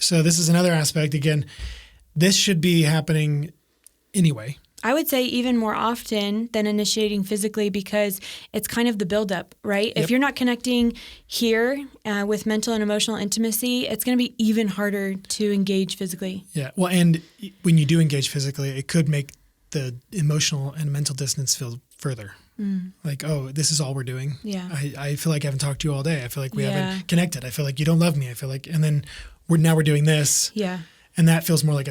So this is another aspect. Again, this should be happening anyway. I would say even more often than initiating physically, because it's kind of the buildup, right? Yep. If you're not connecting here with mental and emotional intimacy, it's going to be even harder to engage physically. Yeah. Well, and when you do engage physically, it could make the emotional and mental distance feel further. Like, oh, this is all we're doing. Yeah. I feel like I haven't talked to you all day. I feel like we Yeah. haven't connected. I feel like you don't love me. I feel like, and then we're doing this. Yeah. And that feels more like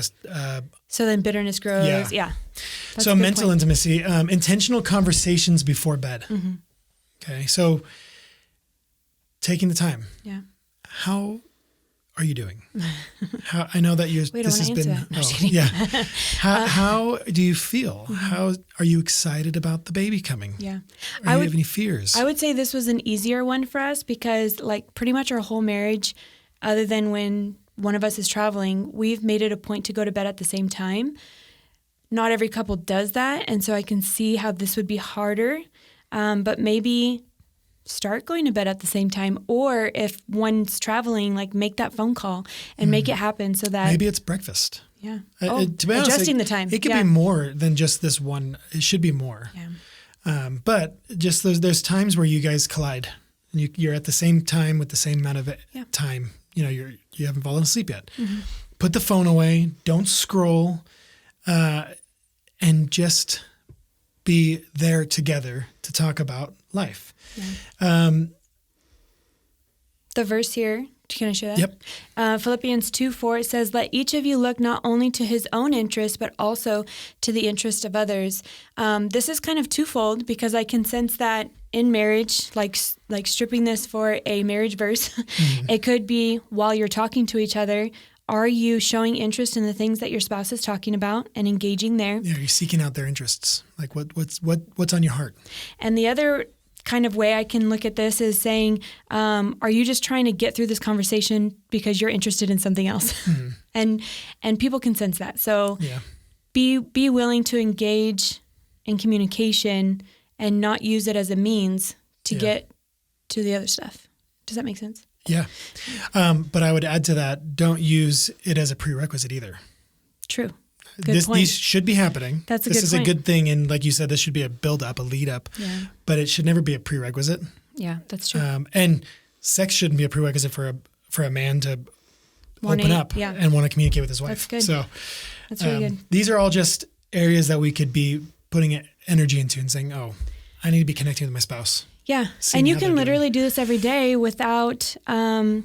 So then bitterness grows. Yeah. Yeah. That's so a good mental point. intimacy, intentional conversations before bed. Mm-hmm. Okay. So taking the time. Yeah. How are you doing? How I know that you. Wait, I this has wanna been. answer that. No, just kidding. Yeah. How do you feel? How are you excited about the baby coming? Yeah. Or do you have any fears? I would say this was an easier one for us because like pretty much our whole marriage, other than when one of us is traveling, we've made it a point to go to bed at the same time. Not every couple does that. And so I can see how this would be harder. But maybe start going to bed at the same time. Or if one's traveling, like make that phone call and make it happen so that... Maybe it's breakfast. Yeah. To be honest, adjusting the time. It could be more than just this one. It should be more. Yeah. But just there's times where you guys collide. And you're at the same time with the same amount of time. You know, you haven't fallen asleep yet. Mm-hmm. Put the phone away. Don't scroll. And just be there together to talk about life. Yeah. The verse here, can I share that? Yep. Philippians 2:4, it says, "Let each of you look not only to his own interest, but also to the interest of others." This is kind of twofold because I can sense that in marriage, like stripping this for a marriage verse, it could be while you're talking to each other, are you showing interest in the things that your spouse is talking about and engaging there? Yeah, you're seeking out their interests. Like what's on your heart? And the other kind of way I can look at this is saying, are you just trying to get through this conversation because you're interested in something else? And people can sense that. So be willing to engage in communication and not use it as a means to get to the other stuff. Does that make sense? Yeah. But I would add to that, don't use it as a prerequisite either. True. Good point. These should be happening. That's a this good is point. a good thing. And like you said, this should be a build up, a lead up, but it should never be a prerequisite. Yeah, that's true. And sex shouldn't be a prerequisite for a man to open up yeah. and want to communicate with his wife. That's good. So That's really good. these are all just areas that we could be putting energy into and saying, oh, I need to be connecting with my spouse. Yeah. Seeing And you how can they're literally do this every day without not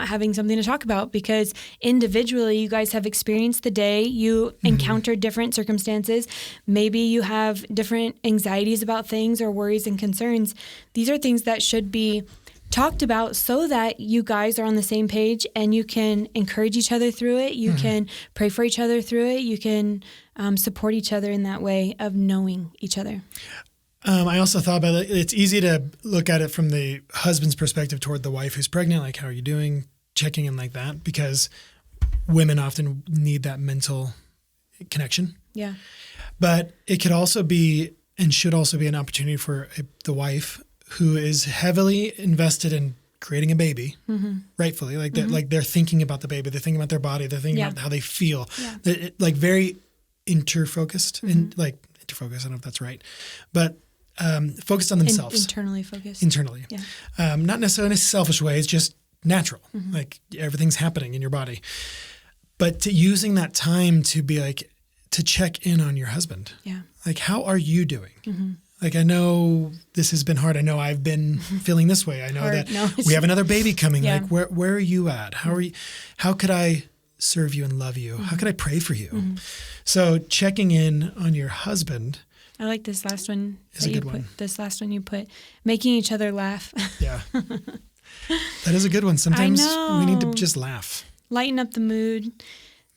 having something to talk about, because individually you guys have experienced the day, you encountered different circumstances. Maybe you have different anxieties about things or worries and concerns. These are things that should be talked about so that you guys are on the same page and you can encourage each other through it. You can pray for each other through it. You can support each other in that way of knowing each other. I also thought about it. It's easy to look at it from the husband's perspective toward the wife who's pregnant. Like, how are you doing? Checking in like that, because women often need that mental connection. Yeah. But it could also be, and should also be, an opportunity for the wife who is heavily invested in creating a baby, rightfully. Like they're thinking about the baby, they're thinking about their body, they're thinking about how they feel. Yeah. Like very interfocused, and like interfocused. I don't know if that's right, but focused on themselves. Internally focused. Internally. Yeah. Not necessarily in a selfish way. It's just natural. Like everything's happening in your body. But using that time to be like, to check in on your husband. Yeah. Like, how are you doing? Like, I know this has been hard. I know I've been feeling this way. I know that we have another baby coming. Like, where are you at? How are you? How could I serve you and love you? How could I pray for you? So checking in on your husband. I like this last one. Is a good one. This last one you put, making each other laugh. Yeah. That is a good one. Sometimes we need to just laugh. Lighten up the mood.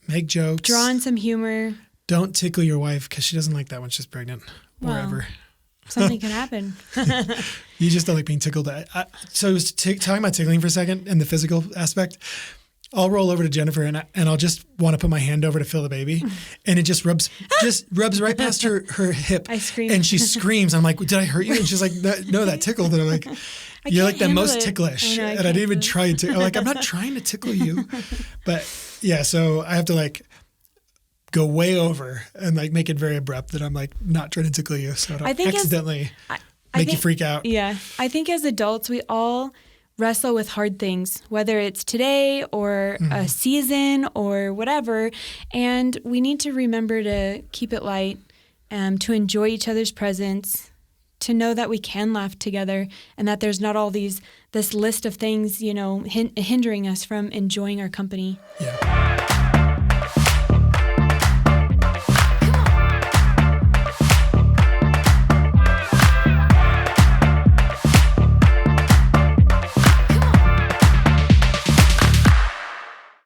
Make jokes. Draw in some humor. Don't tickle your wife because she doesn't like that when she's pregnant. Wherever. Something can happen. You just don't like being tickled. So I was talking about tickling for a second and the physical aspect. I'll roll over to Jennifer and I'll just want to put my hand over to feel the baby, and it just rubs right past her hip. I scream. And she screams. I'm like, did I hurt you? And she's like, no, that tickled. And I'm like, you're like the most ticklish. And I didn't even try to. I'm like, I'm not trying to tickle you. But yeah, so I have to like go way over and like make it very abrupt that I'm like not trying to tickle you. So I don't accidentally make you freak out. Yeah. I think as adults, we all wrestle with hard things, whether it's today or a season or whatever. And we need to remember to keep it light, to enjoy each other's presence, to know that we can laugh together and that there's not all this list of things, hindering us from enjoying our company. Yeah.